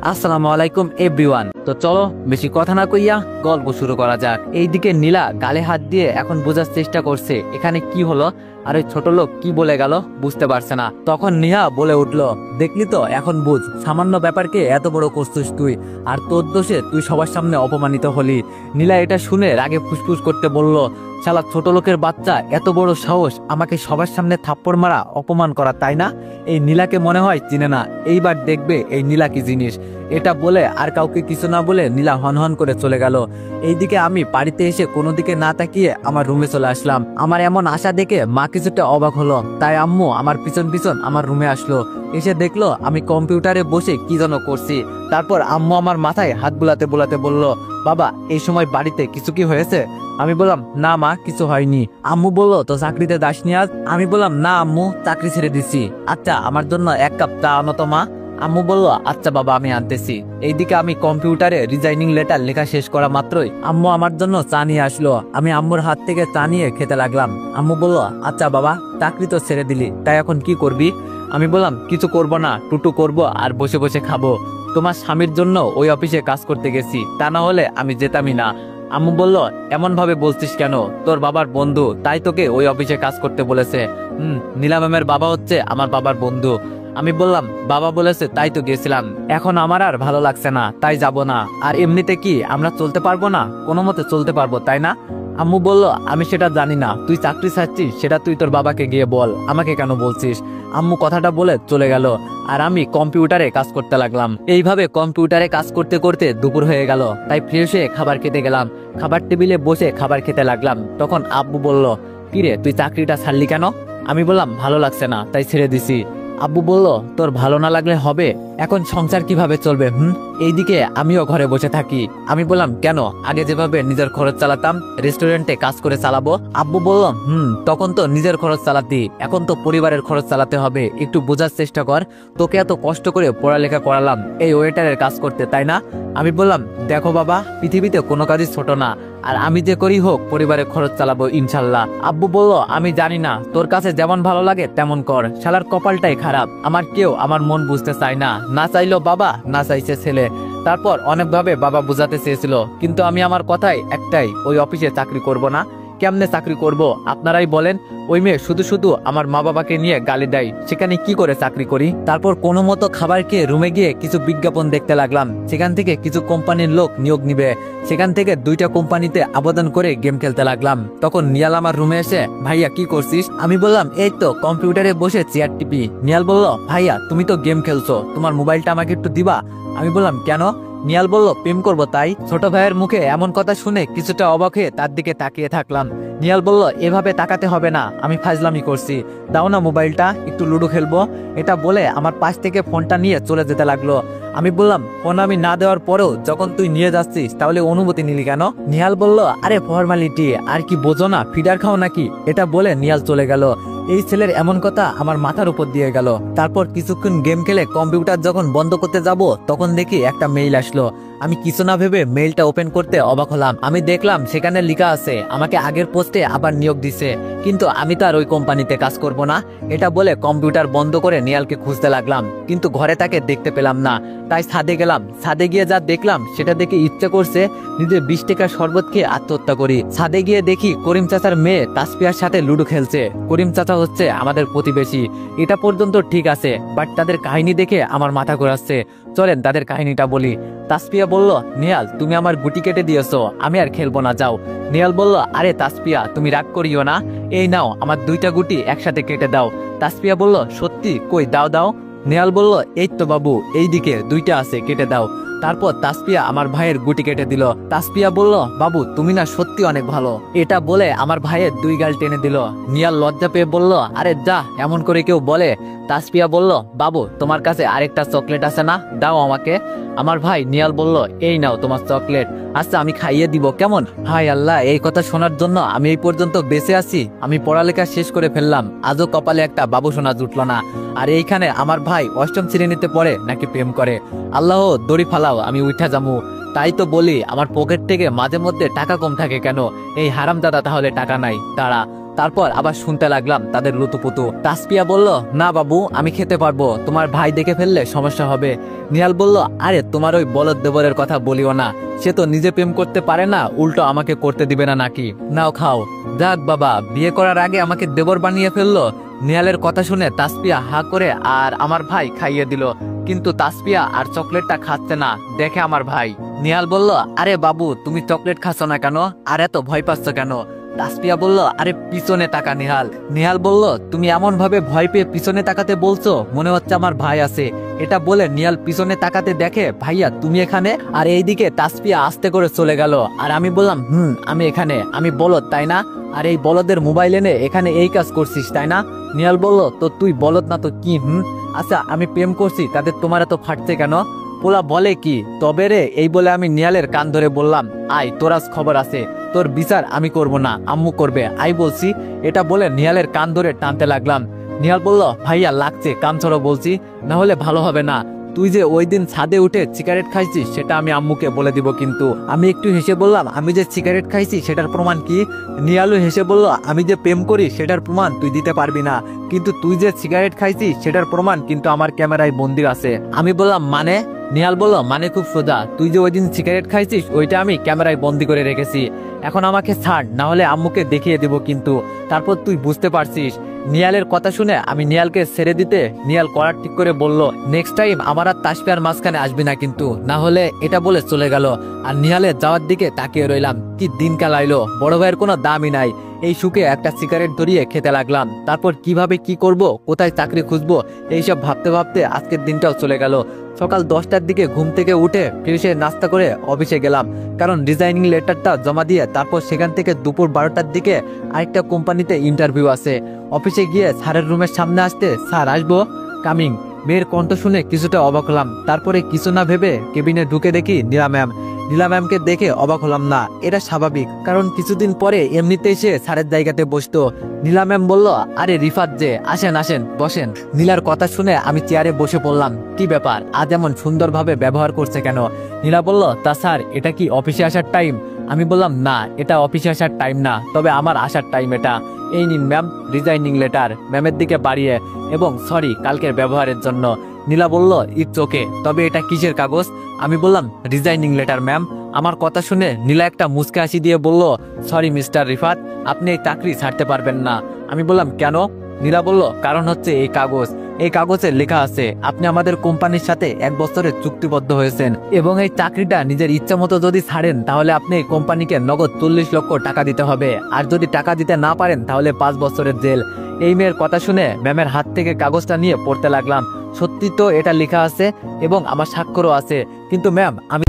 আসসালামু আলাইকুম এভরিওয়ান। তো চলো বেশি কথা না কইয়া গল্প শুরু করা যাক। এইদিকে নীলা গালে হাত দিয়ে এখন বোঝার চেষ্টা করছে এখানে কি হলো, আর ওই ছোট লোক কি বলে গেল বুঝতে পারছে না। তখন নিহা বলে উঠলো, দেখলি তো এখন বুঝ, সামান্য ব্যাপারকে এত বড় করছিস তুই, আর তোর দোষে তুই সবার সামনে অপমানিত হলি। নীলা এটা শুনে রাগে ফুসফুস করতে বলল, শালা ছোট লোকের বাচ্চা, এত বড় সাহস আমাকে সবার সামনে থাপ্পড় মারা, অপমান করা, তাই না? এই নীলাকে মনে হয় চিনে না, এইবার দেখবে এই নীলা কি জিনিস। এটা বলে আর কাউকে কিছু না বলে নীলা হনহন করে চলে গেল। এইদিকে আমি বাড়িতে এসে কোনো দিকে না তাকিয়ে আমার রুমে চলে আসলাম। আমার এমন আশা দেখে মা কিছুটা অবাক হলো, তাই আম্মু আমার পিছন পিছন আমার রুমে আসলো। এসে দেখলো আমি কম্পিউটারে বসে কি যেন করছি। তারপর আম্মু আমার মাথায় হাত বুলাতে বুলাতে বলল, বাবা এই সময় বাড়িতে কিছু কি হয়েছে? আমি বললাম, না মা কিছু হয়নি। আম্মু বলল, তো চাকরিতে দাসনি আজ? আমি বললাম, না আম্মু চাকরি ছেড়ে দিছি। আচ্ছা আমার জন্য এক কাপ চা আনো তো মা। আম্মু বলল, আচ্ছা বাবা আমি আনতেছি। এইদিকে আমি কম্পিউটারে রিজাইনিং লেটার লেখা শেষ করা মাত্রই আম্মু আমার জন্য চা নিয়ে আসলো। আমি আম্মুর হাত থেকে চা নিয়ে খেতে লাগলাম। আম্মু বলল, আচ্ছা বাবা চাকরি তো ছেড়ে দিলি, তাই এখন কি করবি? আমি বললাম, কিছু করব না, টুটু করব আর বসে বসে খাবো। তোমার স্বামীর জন্য ওই অফিসে কাজ করতে গেছি, তা না হলে আমি যেতামই না। আম্মু বলল, এমন ভাবে বলছিস কেন? তোর বাবার বন্ধু, তাই তোকে ওই অফিসে কাজ করতে বলেছে। নীলা ম্যামের বাবা হচ্ছে আমার বাবার বন্ধু। আমি বললাম, বাবা বলেছে তাই তো গেছিলাম, এখন আমার আর ভালো লাগছে না, তাই যাব না। আর এমনিতে কি আমরা চলতে পারবো না? কোনো মতে চলতে পারবো, তাই না? আম্মু বলল, আমি সেটা জানি না, তুই চাকরি ছাড়ছিস সেটা তুই তোর বাবাকে গিয়ে বল, আমাকে কেন বলছিস? আম্মু কথাটা বলে চলে গেল, আর আমি কম্পিউটারে কাজ করতে লাগলাম। এইভাবে কম্পিউটারে কাজ করতে করতে দুপুর হয়ে গেল, তাই ফ্রেশ হয়ে খাবার খেতে গেলাম। খাবার টেবিলে বসে খাবার খেতে লাগলাম। তখন আব্বু বলল, কিরে তুই চাকরিটা ছাড়লি কেন? আমি বললাম, ভালো লাগছে না তাই ছেড়ে দিছি। আব্বু বলল, তোর ভালো না লাগলে হবে? এখন সংসার কিভাবে চলবে? এইদিকে আমিও ঘরে বসে থাকি। আমি বললাম, কেন? আগে যেভাবে নিজের খরচ চালাতাম, রেস্টুরেন্টে কাজ করে চালাবো। আব্বু বলল, তখন তো নিজের খরচ চালাতি, এখন তো পরিবারের খরচ চালাতে হবে, একটু বোঝার চেষ্টা কর। তোকে এত কষ্ট করে পড়ালেখা করালাম এই ওয়েটারের কাজ করতে, তাই না? আমি বললাম, দেখো বাবা, পৃথিবীতে কোনো কাজই ছোট না, আর আমি যে করি হোক পরিবারের খরচ চালাবো ইনশাল্লাহ। আব্বু বলল, আমি জানি না, তোর কাছে যেমন ভালো লাগে তেমন কর, শালার কপালটাই খারাপ, আমার কেউ আমার মন বুঝতে চায় না, না চাইলো বাবা, না চাইছে ছেলে। তারপর অনেকভাবে বাবা বুঝাতে চেয়েছিল, কিন্তু আমি আমার কথাই একটাই, ওই অফিসে চাকরি করব না। কেমনে চাকরি করব আপনারাই বলেন? ওই মেয়ে শুধু শুধু আমার মা বাবাকে নিয়ে গালি দেয়, সেখানে কি করে চাকরি করি? তারপর কোনো মতো খাবার খেয়ে রুমে গিয়ে কিছু বিজ্ঞাপন দেখতে লাগলাম। সেখান থেকে কিছু কোম্পানির লোক নিয়োগ নিবে, সেখান থেকে 2টা কোম্পানিতে আবেদন করে গেম খেলতে লাগলাম। তখন নিয়াল আমার রুমে এসে, ভাইয়া কি করছিস? আমি বললাম, এই তো কম্পিউটারে বসে চেয়ার টিপি। নিয়াল বলল, ভাইয়া তুমি তো গেম খেলছো, তোমার মোবাইলটা আমাকে একটু দিবা? আমি বললাম, কেন? নিয়াল বলল, প্রেম করবো তাই। ছোট ভাইয়ের মুখে এমন কথা শুনে কিছুটা অবাক হয়ে তার দিকে তাকিয়ে থাকলাম। নিয়াল বলল, এভাবে তাকাতে হবে না, আমি ফাজলামি করছি, দাও না মোবাইলটা, একটু লুডো খেলবো। এটা বলে আমার পাশ থেকে ফোনটা নিয়ে চলে যেতে লাগলো। আমি বললাম, ফোন আমি না দেওয়ার পরেও যখন তুই নিয়ে যাচ্ছিস তাহলে অনুমতি নিলি কেন? নিহাল বলল, আরে ফর্মালিটি, আর কি বোঝো না, ফিডার খাও নাকি? এটা বলে নিহাল চলে গেল। এই ছেলের এমন কথা আমার মাথার উপর দিয়ে গেল। তারপর কিছুক্ষণ গেম খেলে কম্পিউটার যখন বন্ধ করতে যাব, তখন দেখি একটা মেইল আসলো। আমি কিছু না ভেবে মেইলটা ওপেন করতে অবাক হলাম। আমি দেখলাম সেখানে লেখা আছে আমাকে আগের পোস্টে আবার নিয়োগ দিছে, কিন্তু আমি তো আর ওই কোম্পানিতে কাজ করব না। এটা বলে কম্পিউটার বন্ধ করে নিয়ালকে খুঁজতে লাগলাম, কিন্তু ঘরে তাকে দেখতে পেলাম না। তাই ছাদে গেলাম। ছাদে গিয়ে যা দেখলাম সেটা দেখে ইচ্ছে করছে নিজের 20 টাকার শরবত খেয়ে আত্মহত্যা করি। ছাদে গিয়ে দেখি করিম চাচার মেয়ে তাসপিয়ার সাথে লুডো খেলছে। করিম চাচা হচ্ছে আমাদের প্রতিবেশী। এটা পর্যন্ত ঠিক আছে, বাট তাদের কাহিনী দেখে আমার মাথা ঘোরাচ্ছে। চলেন তাদের কাহিনীটা বলি। তাসপিয়া বলল, নিয়াল তুমি আমার গুটি কেটে দিয়েছো, আমি আর খেলবো না, যাও। নিয়াল বলল, আরে তাসপিয়া তুমি রাগ করিও না, এই নাও আমার 2টা গুটি একসাথে কেটে দাও। তাসপিয়া বলল, সত্যি? কই দাও দাও। নিয়াল বলল, এই তো বাবু, এইদিকে 2টা আছে, কেটে দাও। তারপর তাসপিয়া আমার ভাইয়ের গুটি কেটে দিল। তাসপিয়া বলল, বাবু তুমি না সত্যি অনেক ভালো। এটা বলে আমার ভাইয়ের 2 গাল টেনে দিল। নিয়াল লজ্জা পেয়ে বলল, আরে যা, এমন করে কেউ বলে? তাসপিয়া বলল, বাবু তোমার কাছে আরেকটা চকলেট আছে না, দাও আমাকে। আমার ভাই নিয়াল বলল, এই নাও তোমার চকলেট, আচ্ছা আমি খাইয়ে দিব কেমন? হায় আল্লাহ, এই কথা শোনার জন্য আমি এই পর্যন্ত বেঁচে আছি। আমি পড়ালেখা শেষ করে ফেললাম, আজও কপালে একটা বাবু শোনা জুটলো না। আর এইখানে আমার ভাই 8ম শ্রেণীতে পড়ে নাকি প্রেম করে। আল্লাহ দড়ি ফালাও, আমি উঠা যামু। তাই তো বলি আমার পকেট থেকে মাঝে মধ্যে টাকা কম থাকে কেন? এই হারামজাদা তাহলে টাকা নাই, তারা তারপর আবার শুনতে লাগলাম তাদের লুতুপুতু। তাসপিয়া বলল, না বাবু আমি খেতে পারবো, তোমার ভাই দেখে ফেললে সমস্যা হবে। নিহাল বলল, আরে তোমার ওই বলদ দেবরের কথা বলিও না, সে তো নিজে প্রেম করতে পারে না, উল্টো আমাকে করতে দিবে না নাকি, নাও খাও। যাক বাবা, বিয়ে করার আগে আমাকে দেবর বানিয়ে ফেললো। নিহালের কথা শুনে তাসপিয়া হা করে আর আমার ভাই খাইয়ে দিল, কিন্তু তাসপিয়া আর চকলেটটা খাচ্ছে না দেখে আমার ভাই। নিহাল বলল, আরে বাবু তুমি চকলেট খাচ্ছ না কেন, আর এত ভয় পাচ্ছ কেন? তাসপিয়া বলল, আরে পিছনে তাকা নিহাল। নিহাল বলল, তুমি এমন ভাবে ভয় পেয়ে পিছনে তাকাতে বলছো মনে হচ্ছে আমার ভাই আছে। এটা বলে নিহাল পিছনে তাকাতে দেখে ভাইয়া তুমি এখানে, আর এইদিকে তাসপিয়া আস্তে করে চলে গেল। আর আমি বললাম, আমি এখানে, আমি বলদ তাই না? আর এই বলদের মোবাইল এনে এখানে এই কাজ করছিস তাই না? নিহাল বলল, তো তুই বলদ না তো কি? আচ্ছা আমি প্রেম করছি তাদের তোমার এত ফাটছে কেন? পোলা বলে কি? তবে রে, এই বলে আমি নিহালের কান ধরে বললাম, আয় তোর আজ খবর আছে, তোর বিচার আমি করব না, আম্মু করবে, আই বলছি। এটা বলে নিহালের কান ধরে টানতে লাগলাম। নিহাল বলল, ভাইয়া লাগছে, কান ছড়ো বলছি, না হলে ভালো হবে না। তুই যে ওই দিন ছাদে উঠে সিগারেট খাইছিস সেটা আমি আম্মুকে বলে দিব কিন্তু। আমি একটু হেসে বললাম, আমি যে সিগারেট খাইছি সেটার প্রমাণ কি? নিহালও হেসে বলল, আমি যে প্রেম করি সেটার প্রমাণ তুই দিতে পারবি না, কিন্তু তুই যে সিগারেট খাইছিস সেটার প্রমাণ কিন্তু আমার ক্যামেরায় বন্দী আছে। আমি বললাম, মানে? নিহাল বলল, মানে খুব সোজা, তুই যে ওই দিন সিগারেট খাইছিস ওইটা আমি ক্যামেরায় বন্দি করে রেখেছি। এখন আমাকে ছাড়, না হলে আম্মুকে দেখিয়ে দেব কিন্তু, তারপর তুই বুঝতে পারছিস। নিহালের কথা শুনে আমি নিহালকে ছেড়ে দিতে নিহাল কলার ঠিক করে বলল, নেক্সট টাইম আমার আর তাসপিয়ার মাঝখানে আসবি না কিন্তু, না হলে। এটা বলে চলে গেল। আর নিহালের যাওয়ার দিকে তাকিয়ে রইলাম। কি দিন কাল আইলো, বড় ভাইয়ের কোনো দামই নাই। এই সুখে একটা সিগারেট ধরিয়ে খেতে লাগলাম। তারপর কিভাবে কি করব, কোথায় চাকরি খুঁজবো, এইসব ভাবতে ভাবতে আজকের দিনটাও চলে গেল। সকাল 10টার দিকে ঘুম থেকে উঠে ফ্রেশে নাস্তা করে অফিসে গেলাম, কারণ ডিজাইনিং লেটারটা জমা দিয়ে তারপর সেখান থেকে দুপুর 12টার দিকে আরেকটা কোম্পানিতে ইন্টারভিউ আছে। অফিসে গিয়ে স্যারের রুমের সামনে আসতে, স্যার আসবো, কামিং। মেয়ের কণ্ঠ শুনে কিছুটা অবাক হলাম। তারপরে কিছু না ভেবে কেবিনে ঢুকে দেখি নীলা ম্যাম। নীলা ম্যামকে দেখে অবাক হলাম না, এটা স্বাভাবিক, কারণ কিছুদিন পরে এমনিতেই সে স্যারের জায়গাতে বসতো। নীলা ম্যাম বলল, আরে রিফাত যে, আসেন আসেন বসেন। নীলার কথা শুনে আমি চেয়ারে বসে পড়লাম। কি ব্যাপার, আজ এমন সুন্দরভাবে ব্যবহার করছে কেন? নীলা বলল, তা স্যার এটা কি অফিসে আসার টাইম? আমি বললাম, না এটা অফিসে আসার টাইম না, তবে আমার আসার টাইম এটা। এই নিন ম্যাম রিজাইনিং লেটার, ম্যামের দিকে বাড়িয়ে, এবং সরি কালকের ব্যবহারের জন্য। নীলা বলল, ইটস ওকে, তবে এটা কিসের কাগজ? আমি বললাম, রিজাইনিং লেটার ম্যাম। আমার কথা শুনে নীলা একটা মুচকে হাসি দিয়ে বলল, সরি মিস্টার রিফাত, আপনি এই চাকরি ছাড়তে পারবেন না। আমি বললাম, কেন? নীলা বলল, কারণ হচ্ছে এই কাগজ, এই কাগজে লেখা আছে আপনি আমাদের কোম্পানির সাথে 1 বছরের চুক্তিবদ্ধ হয়েছেন, এবং এই চাকরিটা নিজের ইচ্ছা মতো যদি ছাড়েন তাহলে আপনি এই কোম্পানিকে নগদ 40 লক্ষ টাকা দিতে হবে, আর যদি টাকা দিতে না পারেন তাহলে 5 বছরের জেল। এই মেয়ের কথা শুনে ম্যামের হাত থেকে কাগজটা নিয়ে পড়তে লাগলাম। সত্যি তো এটা লেখা আছে এবং আমার স্বাক্ষরও আছে, কিন্তু ম্যাম আমি